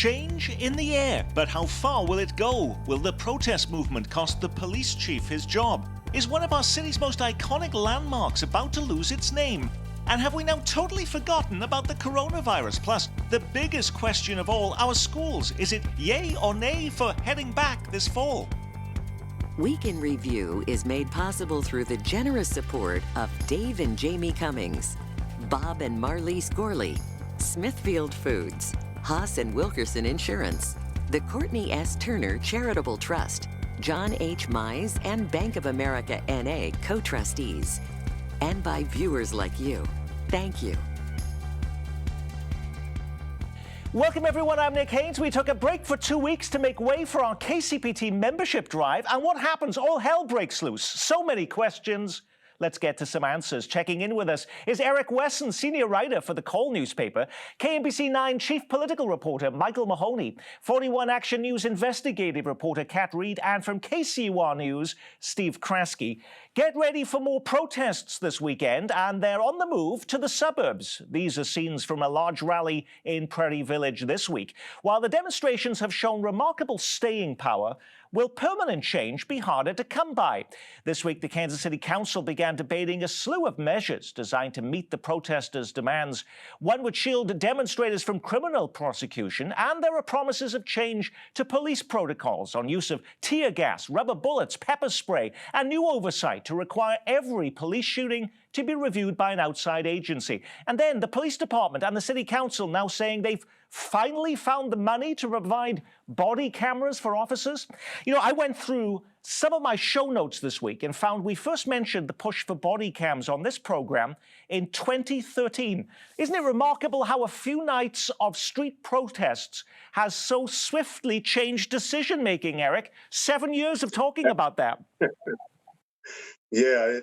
Change in the air, but how far will it go? Will the protest movement cost the police chief his job? Is one of our city's most iconic landmarks about to lose its name? And have we now totally forgotten about the coronavirus? Plus, the biggest question of all, our schools. Is it yay or nay for heading back this fall? Week in Review is made possible through the generous support of Dave and Jamie Cummings, Bob and Marlise Gorley, Smithfield Foods, Haas and Wilkerson Insurance, the Courtney S. Turner Charitable Trust, John H. Mize and Bank of America N.A. co-trustees, and by viewers like you. Thank you. Welcome everyone, I'm Nick Haynes. We took a break for 2 weeks to make way for our KCPT membership drive, and what happens? All hell breaks loose. So many questions. Let's get to some answers. Checking in with us is Eric Wesson, senior writer for the Call newspaper, KMBC 9 chief political reporter Michael Mahoney, 41 Action News investigative reporter Kat Reed, and from KCUR News, Steve Kraske. Get ready for more protests this weekend, and they're on the move to the suburbs. These are scenes from a large rally in Prairie Village this week. While the demonstrations have shown remarkable staying power, will permanent change be harder to come by? This week, the Kansas City Council began debating a slew of measures designed to meet the protesters' demands. One would shield demonstrators from criminal prosecution, and there are promises of change to police protocols on use of tear gas, rubber bullets, pepper spray, and new oversight to require every police shooting to be reviewed by an outside agency. And then the police department and the city council now saying they've finally found the money to provide body cameras for officers. You know, I went through some of my show notes this week and found we first mentioned the push for body cams on this program in 2013. Isn't it remarkable how a few nights of street protests has so swiftly changed decision-making, Eric? 7 years of talking about that. Yeah,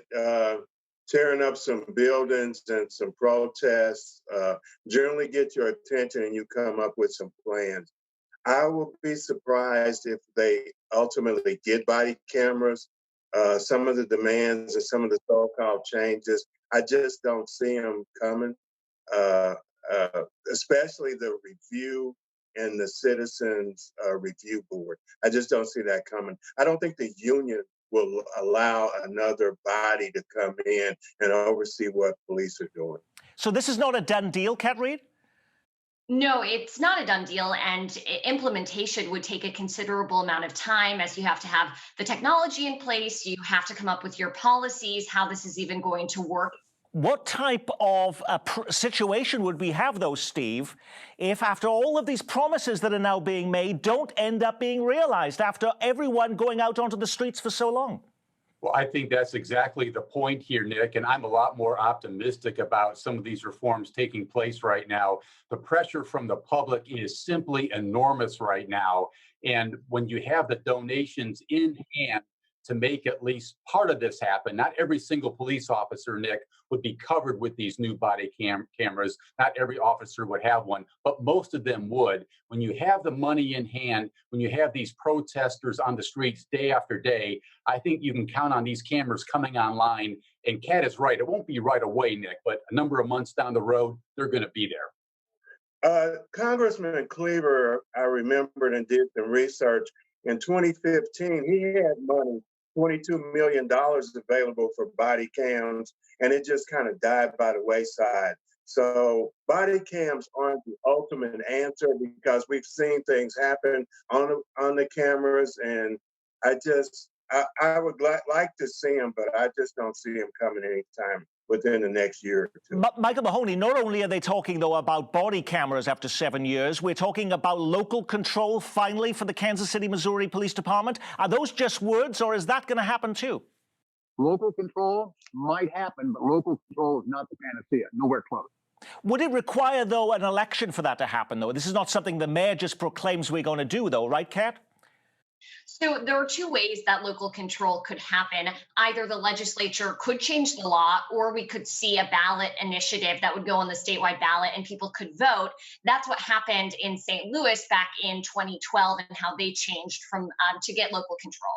tearing up some buildings and some protests generally get your attention and you come up with some plans. I will be surprised if they ultimately get body cameras. Some of the demands and some of the so-called changes, I just don't see them coming, especially the review and the Citizens Review Board. I just don't see that coming. I don't think the union will allow another body to come in and oversee what police are doing. So this is not a done deal, Kat Reed? No, it's not a done deal, and implementation would take a considerable amount of time, as you have to have the technology in place, you have to come up with your policies, how this is even going to work. What type of situation would we have, though, Steve, if after all of these promises that are now being made don't end up being realized after everyone going out onto the streets for so long? Well, I think that's exactly the point here, Nick, and I'm a lot more optimistic about some of these reforms taking place right now. The pressure from the public is simply enormous right now. And when you have the donations in hand to make at least part of this happen, not every single police officer, Nick, would be covered with these new body cameras. Not every officer would have one, but most of them would. When you have the money in hand, when you have these protesters on the streets day after day, I think you can count on these cameras coming online. And Kat is right. It won't be right away, Nick, but a number of months down the road, they're going to be there. Congressman Cleaver, I remembered and did some research. In 2015, he had money, $22 million available for body cams, and it just kind of died by the wayside. So body cams aren't the ultimate answer because we've seen things happen on the cameras, and I would like to see them, but I just don't see them coming anytime within the next year or two. Michael Mahoney, not only are they talking, though, about body cameras after 7 years, we're talking about local control finally for the Kansas City, Missouri Police Department. Are those just words, or is that going to happen too? Local control might happen, but local control is not the panacea, nowhere close. Would it require, though, an election for that to happen, though? This is not something the mayor just proclaims we're going to do, though, right, Kat? So there are two ways that local control could happen. Either the legislature could change the law, or we could see a ballot initiative that would go on the statewide ballot and people could vote. That's what happened in St. Louis back in 2012 and how they changed from to get local control.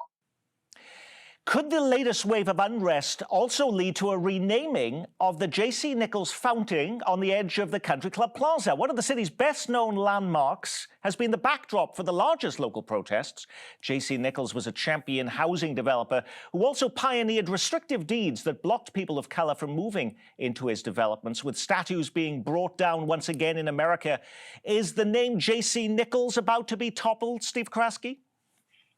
Could the latest wave of unrest also lead to a renaming of the J.C. Nichols Fountain on the edge of the Country Club Plaza? One of the city's best-known landmarks has been the backdrop for the largest local protests. J.C. Nichols was a champion housing developer who also pioneered restrictive deeds that blocked people of color from moving into his developments, with statues being brought down once again in America. Is the name J.C. Nichols about to be toppled, Steve Kraske?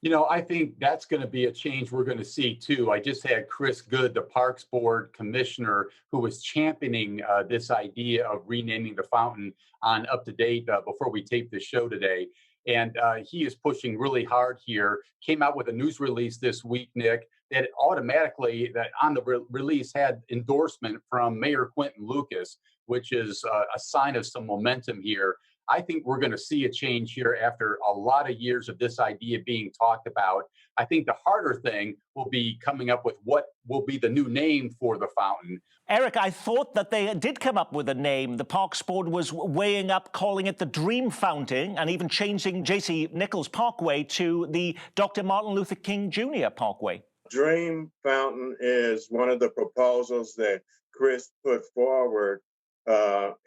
You know, I think that's going to be a change we're going to see too. I just had Chris Good, the Parks Board commissioner, who was championing this idea of renaming the fountain on Up to Date before we taped the show today. And he is pushing really hard here. Came out with a news release this week, Nick, that automatically, that on the release had endorsement from Mayor Quinton Lucas, which is a sign of some momentum here. I think we're going to see a change here after a lot of years of this idea being talked about. I think the harder thing will be coming up with what will be the new name for the fountain. Eric, I thought that they did come up with a name. The Parks Board was weighing up calling it the Dream Fountain and even changing J.C. Nichols Parkway to the Dr. Martin Luther King Jr. Parkway. Dream Fountain is one of the proposals that Chris put forward.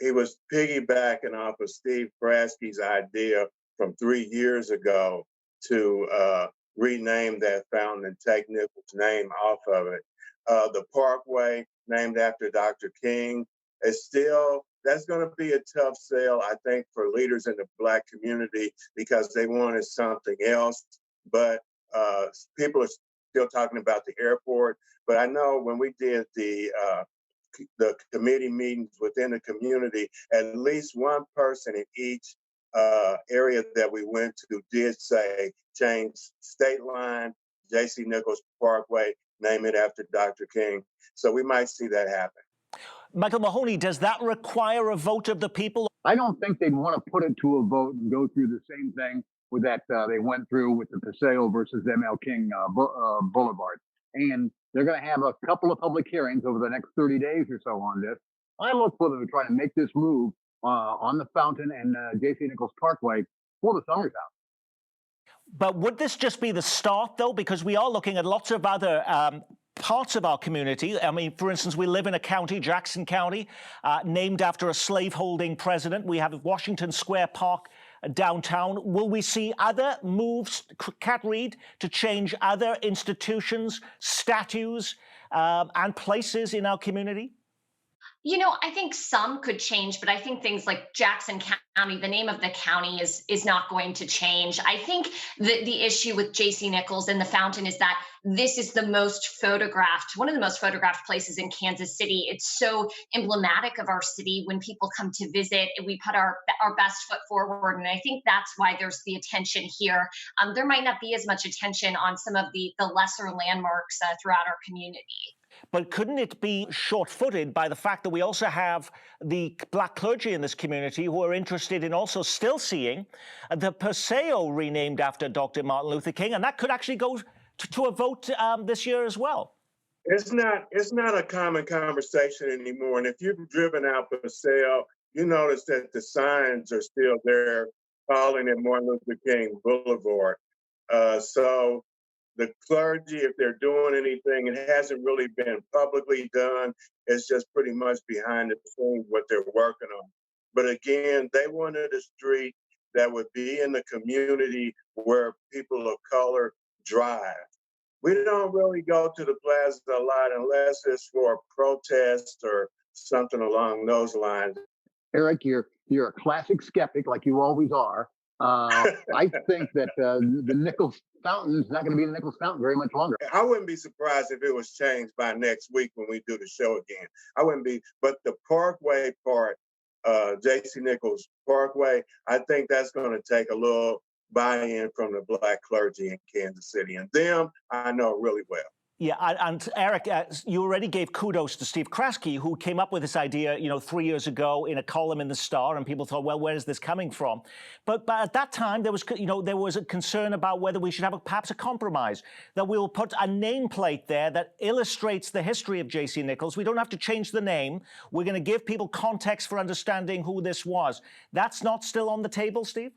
He was piggybacking off of Steve Kraske's idea from 3 years ago to rename that fountain and take Nichols' name off of it. The Parkway, named after Dr. King, is still, that's going to be a tough sell, I think, for leaders in the Black community because they wanted something else. But people are still talking about the airport. But I know when we did the committee meetings within the community, at least one person in each area that we went to did say change state line, J.C. Nichols Parkway, name it after Dr. King. So we might see that happen. Michael Mahoney, does that require a vote of the people? I don't think they'd want to put it to a vote and go through the same thing with that they went through with the Paseo versus ML King Boulevard. And they're going to have a couple of public hearings over the next 30 days or so on this. I look for them to try to make this move on the fountain and J.C. Nichols Parkway for the summertime. But would this just be the start, though? Because we are looking at lots of other parts of our community. I mean, for instance, we live in a county, Jackson County, named after a slaveholding president. We have Washington Square Park downtown. Will we see other moves, Kat Reed, to change other institutions, statues, and places in our community? You know, I think some could change, but I think things like Jackson County, the name of the county is not going to change. I think the issue with J.C. Nichols and the fountain is that this is the most photographed, one of the most photographed places in Kansas City. It's so emblematic of our city. When people come to visit, we put our best foot forward. And I think that's why there's the attention here. There might not be as much attention on some of the lesser landmarks throughout our community. But couldn't it be short-footed by the fact that we also have the Black clergy in this community who are interested in also still seeing the Paseo renamed after Dr. Martin Luther King, and that could actually go to a vote this year as well? It's not a common conversation anymore. And if you've driven out Paseo, you notice that the signs are still there calling it Martin Luther King Boulevard. So the clergy, if they're doing anything, it hasn't really been publicly done. It's just pretty much behind the scenes what they're working on. But again, they wanted a street that would be in the community where people of color drive. We don't really go to the plaza a lot unless it's for a protest or something along those lines. Eric, you're a classic skeptic, like you always are. I think that the Nichols Fountain is not going to be the Nichols Fountain very much longer. I wouldn't be surprised if it was changed by next week when we do the show again. I wouldn't be, but the Parkway part, J.C. Nichols Parkway, I think that's going to take a little buy-in from the Black clergy in Kansas City, and them I know really well. Yeah, and Eric, you already gave kudos to Steve Kraske, who came up with this idea, 3 years ago in a column in the Star, and people thought, well, where is this coming from? But at that time, there was a concern about whether we should have perhaps a compromise, that we'll put a nameplate there that illustrates the history of J.C. Nichols. We don't have to change the name. We're going to give people context for understanding who this was. That's not still on the table, Steve?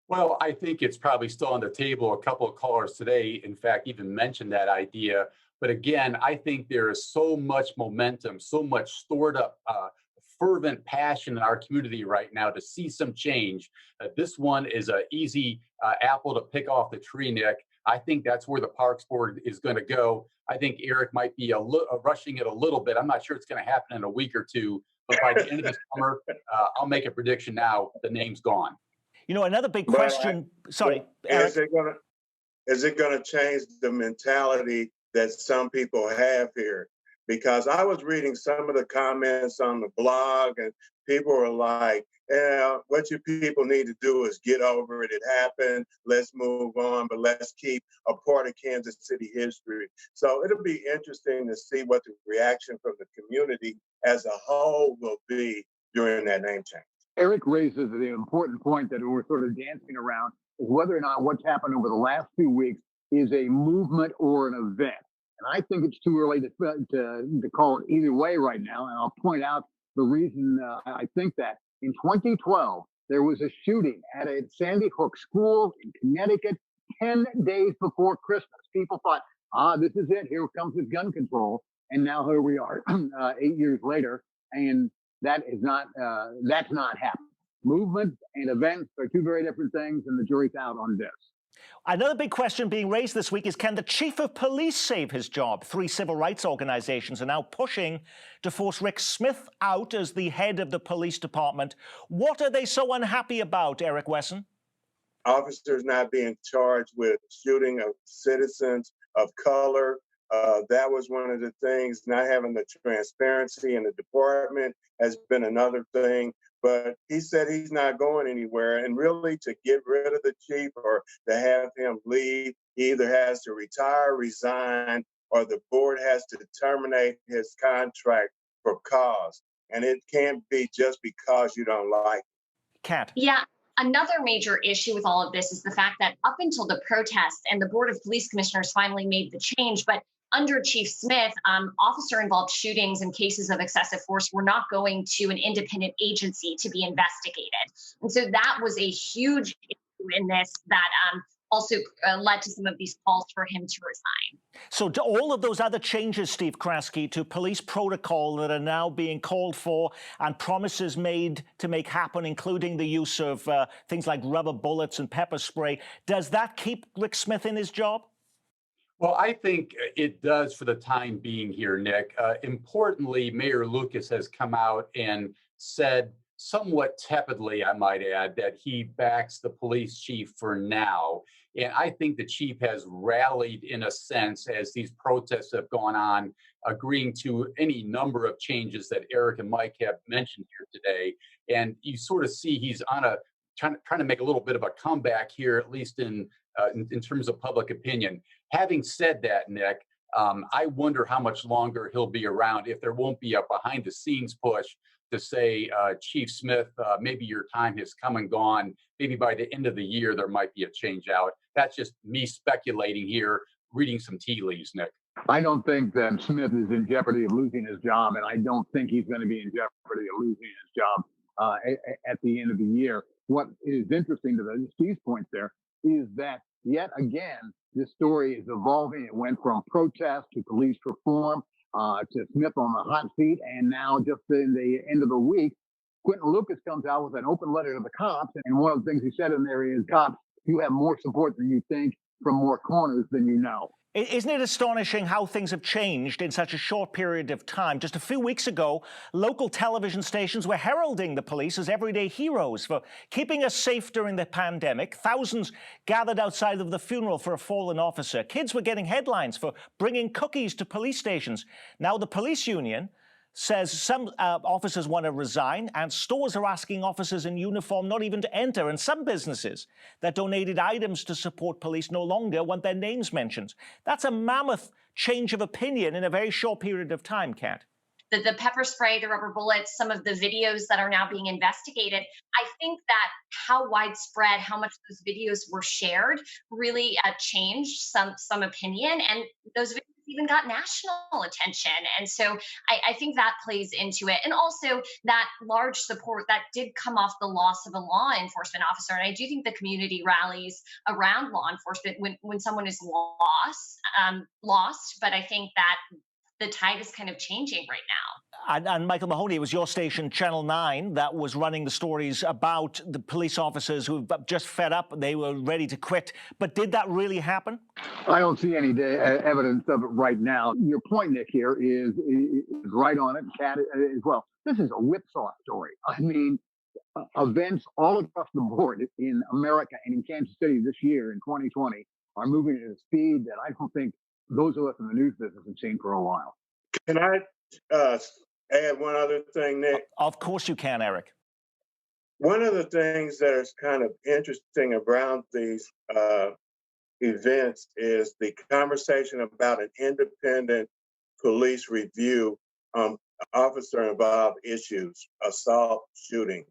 Well, I think it's probably still on the table. A couple of callers today, in fact, even mentioned that idea. But again, I think there is so much momentum, so much stored up, fervent passion in our community right now to see some change. This one is an easy apple to pick off the tree, Nick. I think that's where the Parks Board is going to go. I think Eric might be rushing it a little bit. I'm not sure it's going to happen in a week or two, but by the end of the summer, I'll make a prediction now. The name's gone. You know, another big But question. Sorry, Eric. is it gonna change the mentality that some people have here? Because I was reading some of the comments on the blog, and people were like, "Yeah, what you people need to do is get over it. It happened. Let's move on, but let's keep a part of Kansas City history." So it'll be interesting to see what the reaction from the community as a whole will be during that name change. Eric raises the important point that we're sort of dancing around is whether or not what's happened over the last 2 weeks is a movement or an event. And I think it's too early to call it either way right now. And I'll point out the reason I think that. In 2012, there was a shooting at a Sandy Hook school in Connecticut 10 days before Christmas. People thought, this is it. Here comes this gun control. And now here we are 8 years later. And that's not happening. Movement and events are two very different things, and the jury's out on this. Another big question being raised this week is, can the chief of police save his job? 3 civil rights organizations are now pushing to force Rick Smith out as the head of the police department. What are they so unhappy about, Eric Wesson? Officers not being charged with shooting of citizens of color. That was one of the things. Not having the transparency in the department has been another thing. But he said he's not going anywhere. And really, to get rid of the chief or to have him leave, he either has to retire, resign, or the board has to terminate his contract for cause. And it can't be just because you don't like it. Kat. Yeah. Another major issue with all of this is the fact that up until the protests and the Board of Police Commissioners finally made the change, but under Chief Smith, officer-involved shootings and cases of excessive force were not going to an independent agency to be investigated. And so that was a huge issue in this that also led to some of these calls for him to resign. So to all of those other changes, Steve Kraske, to police protocol that are now being called for and promises made to make happen, including the use of things like rubber bullets and pepper spray, does that keep Rick Smith in his job? Well, I think it does for the time being here, Nick. Importantly, Mayor Lucas has come out and said, somewhat tepidly, I might add, that he backs the police chief for now. And I think the chief has rallied in a sense as these protests have gone on, agreeing to any number of changes that Eric and Mike have mentioned here today. And you sort of see he's on trying to make a little bit of a comeback here, at least in terms of public opinion. Having said that, Nick, I wonder how much longer he'll be around if there won't be a behind the scenes push to say, Chief Smith, maybe your time has come and gone. Maybe by the end of the year, there might be a change out. That's just me speculating here, reading some tea leaves, Nick. I don't think that Smith is in jeopardy of losing his job, and I don't think he's going to be in jeopardy of losing his job at the end of the year. What is interesting to Steve's point there is that yet again, this story is evolving. It went from protest to police reform to Smith on the hot seat. And now just in the end of the week, Quentin Lucas comes out with an open letter to the cops. And one of the things he said in there is, cops, you have more support than you think from more corners than you know. Isn't it astonishing how things have changed in such a short period of time? Just a few weeks ago, local television stations were heralding the police as everyday heroes for keeping us safe during the pandemic. Thousands gathered outside of the funeral for a fallen officer. Kids were getting headlines for bringing cookies to police stations. Now the police union says some officers want to resign, and stores are asking officers in uniform not even to enter, and some businesses that donated items to support police no longer want their names mentioned. That's a mammoth change of opinion in a very short period of time, Kat. The pepper spray, the rubber bullets, some of the videos that are now being investigated. I think that how widespread, how much those videos were shared really changed some opinion. And those videos even got national attention. And so I think that plays into it. And also that large support that did come off the loss of a law enforcement officer. And I do think the community rallies around law enforcement when someone is lost. But I think that the tide is kind of changing right now. And Michael Mahoney, it was your station, Channel 9, that was running the stories about the police officers who've just fed up. They were ready to quit. But did that really happen? I don't see any evidence of it right now. Your point, Nick, here is right on it. Kat as well. This is a whipsaw story. I mean, events all across the board in America and in Kansas City this year in 2020 are moving at a speed that I don't think those of us in the news business have seen for a while. Can I add one other thing, Nick? Of course you can, Eric. One of the things that is kind of interesting around these events is the conversation about an independent police review officer-involved issues, assault, shooting.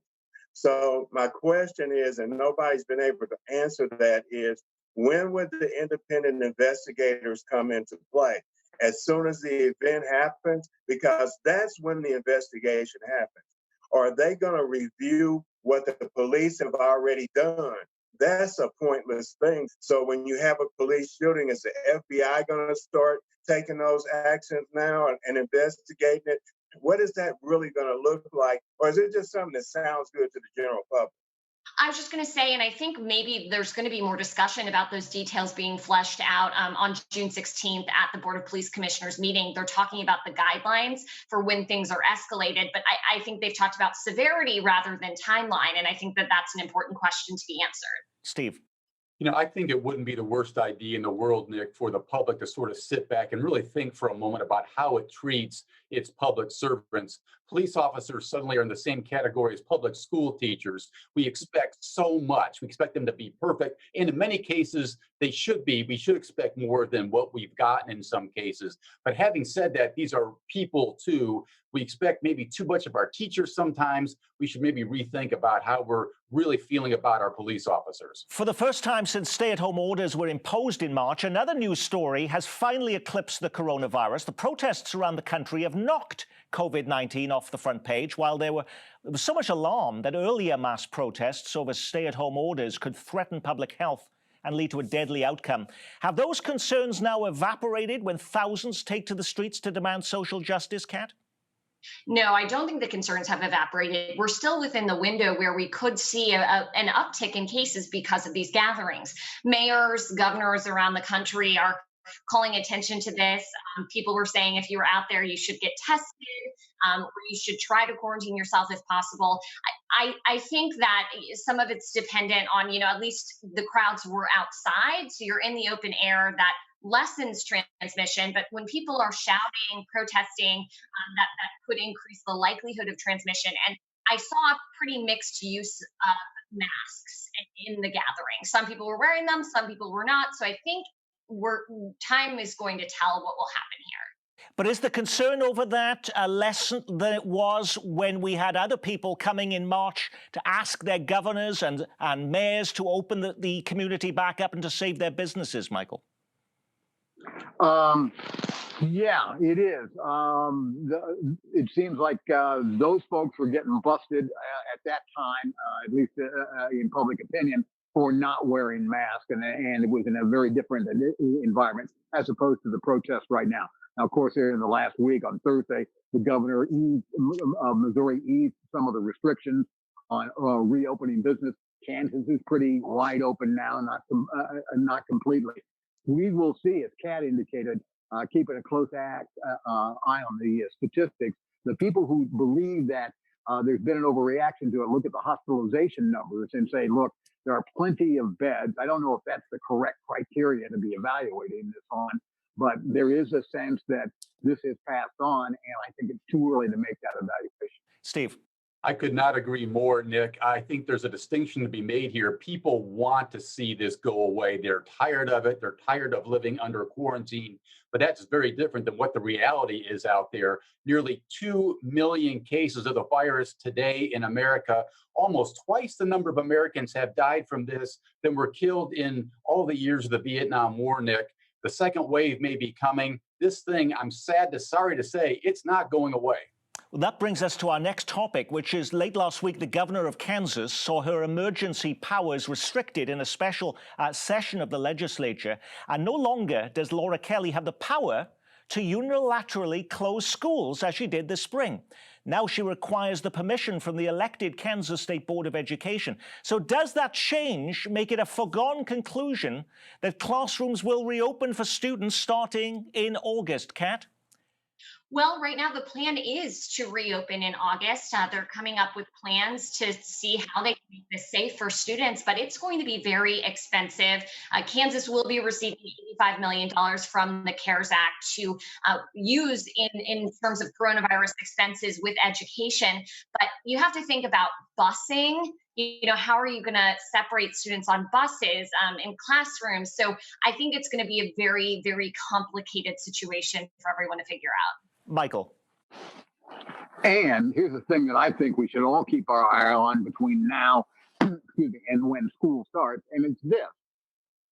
So my question is, and nobody's been able to answer that, is when would the independent investigators come into play? As soon as the event happens? Because that's when the investigation happens. Or are they going to review what the police have already done? That's a pointless thing. So when you have a police shooting, is the FBI going to start taking those actions now and investigating it? What is that really going to look like? Or is it just something that sounds good to the general public? I was just going to say, and I think maybe there's going to be more discussion about those details being fleshed out on June 16th at the Board of Police Commissioners meeting. They're talking about the guidelines for when things are escalated, but I think they've talked about severity rather than timeline. And I think that that's an important question to be answered. Steve. You know, I think it wouldn't be the worst idea in the world, Nick, for the public to sort of sit back and really think for a moment about how it treats its public servants. Police officers suddenly are in the same category as public school teachers. We expect so much. We expect them to be perfect. And in many cases, they should be. We should expect more than what we've gotten in some cases. But having said that, these are people too. We expect maybe too much of our teachers sometimes. We should maybe rethink about how we're really feeling about our police officers. For the first time since stay-at-home orders were imposed in March, another news story has finally eclipsed the coronavirus. The protests around the country have knocked COVID-19 off the front page, while there was so much alarm that earlier mass protests over stay-at-home orders could threaten public health and lead to a deadly outcome. Have those concerns now evaporated when thousands take to the streets to demand social justice, Kat? No, I don't think the concerns have evaporated. We're still within the window where we could see an uptick in cases because of these gatherings. Mayors, governors around the country are calling attention to this. People were saying if you were out there, you should get tested, or you should try to quarantine yourself if possible. I think that some of it's dependent on, at least the crowds were outside, so you're in the open air. That lessens transmission, but when people are shouting, protesting, that could increase the likelihood of transmission. And I saw pretty mixed use of masks in the gathering. Some people were wearing them, some people were not. So I think time is going to tell what will happen here. But is the concern over that less than it was when we had other people coming in March to ask their governors and mayors to open the community back up and to save their businesses, Michael? Yeah, it is. It seems like those folks were getting busted at that time, at least in public opinion, for not wearing masks, and it was in a very different environment as opposed to the protest right now. Now, of course, here in the last week on Thursday, the governor of Missouri eased some of the restrictions on reopening business. Kansas is pretty wide open now, not completely. We will see, as Kat indicated, keeping a close eye on the statistics. The people who believe that there's been an overreaction to it look at the hospitalization numbers and say, look, there are plenty of beds. I don't know if that's the correct criteria to be evaluating this on, but there is a sense that this is passed on, and I think it's too early to make that evaluation. Steve. I could not agree more, Nick. I think there's a distinction to be made here. People want to see this go away. They're tired of it. They're tired of living under quarantine. But that's very different than what the reality is out there. Nearly 2 million cases of the virus today in America. Almost twice the number of Americans have died from this than were killed in all the years of the Vietnam War, Nick. The second wave may be coming. This thing, I'm sorry to say, it's not going away. Well, that brings us to our next topic, which is late last week, the governor of Kansas saw her emergency powers restricted in a special session of the legislature. And no longer does Laura Kelly have the power to unilaterally close schools as she did this spring. Now she requires the permission from the elected Kansas State Board of Education. So does that change make it a foregone conclusion that classrooms will reopen for students starting in August, Kat? Well, right now the plan is to reopen in August. They're coming up with plans to see how they can make this safe for students, but it's going to be very expensive. Kansas will be receiving $85 million from the CARES Act to use in terms of coronavirus expenses with education. But you have to think about busing. You know, how are you going to separate students on buses in classrooms? So I think it's going to be a very, very complicated situation for everyone to figure out. Michael. And here's the thing that I think we should all keep our eye on between now and when school starts, and it's this.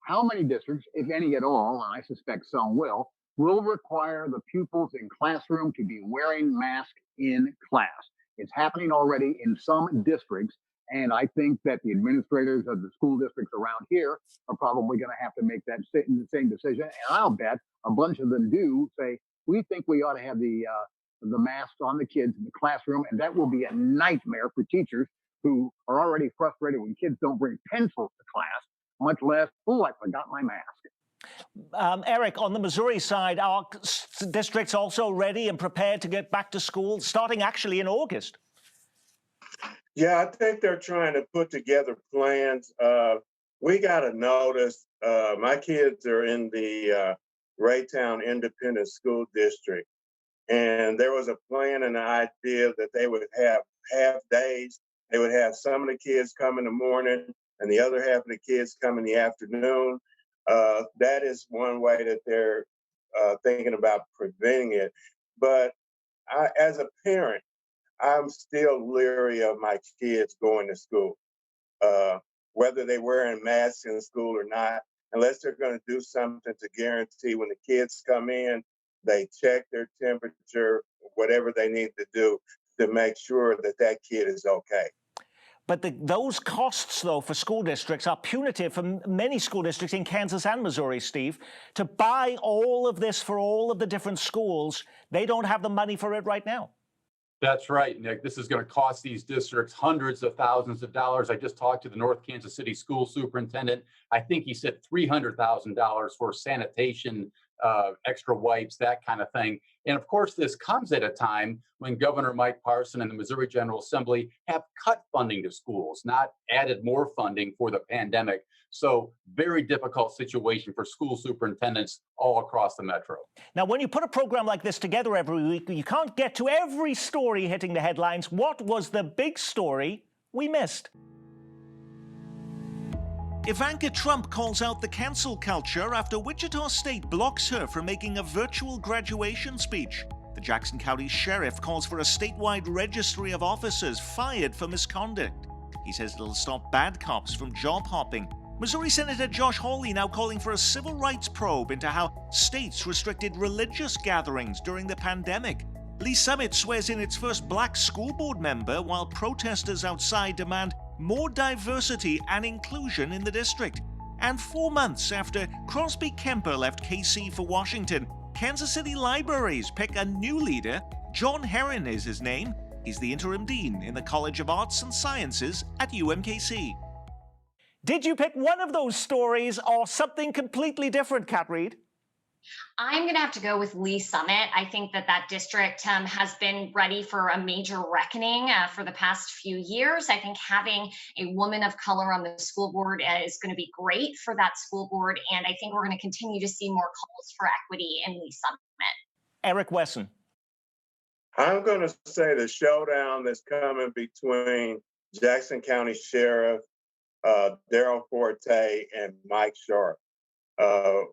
How many districts, if any at all, and I suspect some will require the pupils in classroom to be wearing masks in class? It's happening already in some districts, and I think that the administrators of the school districts around here are probably going to have to make that same decision. And I'll bet a bunch of them do say, we think we ought to have the masks on the kids in the classroom, and that will be a nightmare for teachers who are already frustrated when kids don't bring pencils to class, much less, oh, I forgot my mask. Eric, on the Missouri side, are districts also ready and prepared to get back to school, starting actually in August? Yeah, I think they're trying to put together plans. We got a notice. My kids are in the Raytown Independent School District, and there was a plan and an idea that they would have half days. They would have some of the kids come in the morning and the other half of the kids come in the afternoon. That is one way that they're thinking about preventing it. But as a parent, I'm still leery of my kids going to school, whether they're wearing masks in school or not, unless they're going to do something to guarantee when the kids come in, they check their temperature, whatever they need to do to make sure that that kid is okay. But those costs, though, for school districts are punitive for many school districts in Kansas and Missouri, Steve. To buy all of this for all of the different schools, they don't have the money for it right now. That's right, Nick. This is going to cost these districts hundreds of thousands of dollars. I just talked to the North Kansas City school superintendent. I think he said $300,000 for sanitation, extra wipes, that kind of thing. And of course, this comes at a time when Governor Mike Parson and the Missouri General Assembly have cut funding to schools, not added more funding for the pandemic. So very difficult situation for school superintendents all across the metro. Now, when you put a program like this together every week, you can't get to every story hitting the headlines. What was the big story we missed? Ivanka Trump calls out the cancel culture after Wichita State blocks her from making a virtual graduation speech. The Jackson County Sheriff calls for a statewide registry of officers fired for misconduct. He says it'll stop bad cops from job hopping. Missouri Senator Josh Hawley now calling for a civil rights probe into how states restricted religious gatherings during the pandemic. Lee Summit swears in its first black school board member while protesters outside demand more diversity and inclusion in the district. And 4 months after Crosby Kemper left KC for Washington, Kansas City Libraries pick a new leader. John Herron is his name. He's the interim dean in the College of Arts and Sciences at UMKC. Did you pick one of those stories or something completely different, Kat Reed? I'm going to have to go with Lee Summit. I think that district has been ready for a major reckoning for the past few years. I think having a woman of color on the school board is going to be great for that school board. And I think we're going to continue to see more calls for equity in Lee Summit. Eric Wesson. I'm going to say the showdown that's coming between Jackson County Sheriff Daryl Forte and Mike Sharp.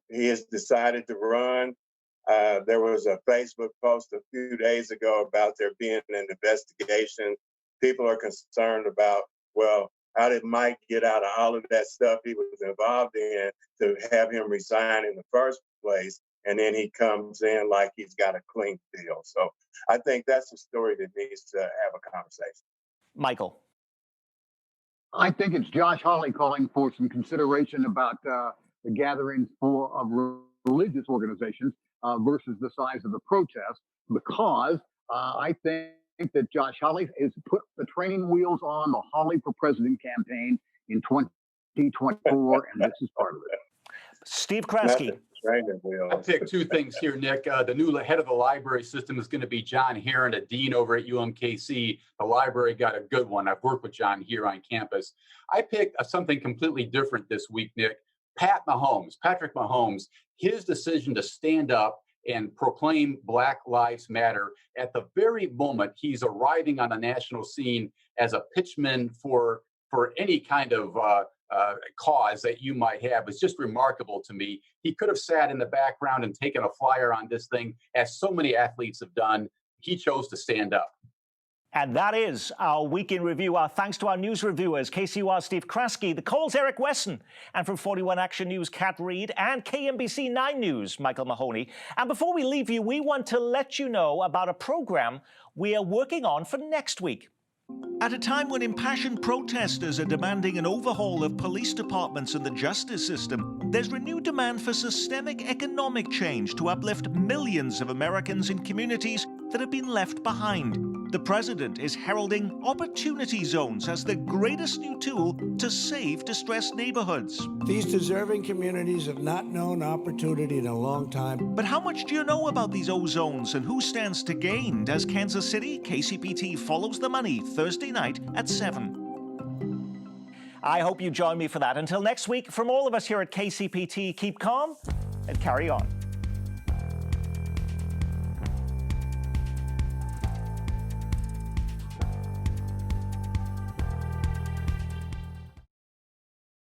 He has decided to run. There was a Facebook post a few days ago about there being an investigation. People are concerned about, well, how did Mike get out of all of that stuff he was involved in to have him resign in the first place, and then he comes in like he's got a clean deal. So I think that's a story that needs to have a conversation. Michael. I think it's Josh Hawley calling for some consideration about the gatherings of religious organizations versus the size of the protest, because I think that Josh Hawley has put the training wheels on the Hawley for President campaign in 2024, and this is part of it. Steve Kraske. I picked two things here, Nick. The new head of the library system is going to be John Heron, a dean over at UMKC. The library got a good one. I've worked with John here on campus. I picked something completely different this week, Nick. Patrick Mahomes, his decision to stand up and proclaim Black Lives Matter at the very moment he's arriving on the national scene as a pitchman for any kind of cause that you might have is just remarkable to me. He could have sat in the background and taken a flyer on this thing, as so many athletes have done. He chose to stand up. And that is our Week in Review. Our thanks to our news reviewers, KCUR Steve Kraske, The Cole's Eric Wesson, and from 41 Action News, Kat Reed, and KMBC 9 News, Michael Mahoney. And before we leave you, we want to let you know about a program we are working on for next week. At a time when impassioned protesters are demanding an overhaul of police departments and the justice system, there's renewed demand for systemic economic change to uplift millions of Americans in communities that have been left behind. The president is heralding opportunity zones as the greatest new tool to save distressed neighborhoods. These deserving communities have not known opportunity in a long time. But how much do you know about these O-zones and who stands to gain? Does Kansas City? KCPT follows the money Thursday night at 7. I hope you join me for that. Until next week, from all of us here at KCPT, keep calm and carry on.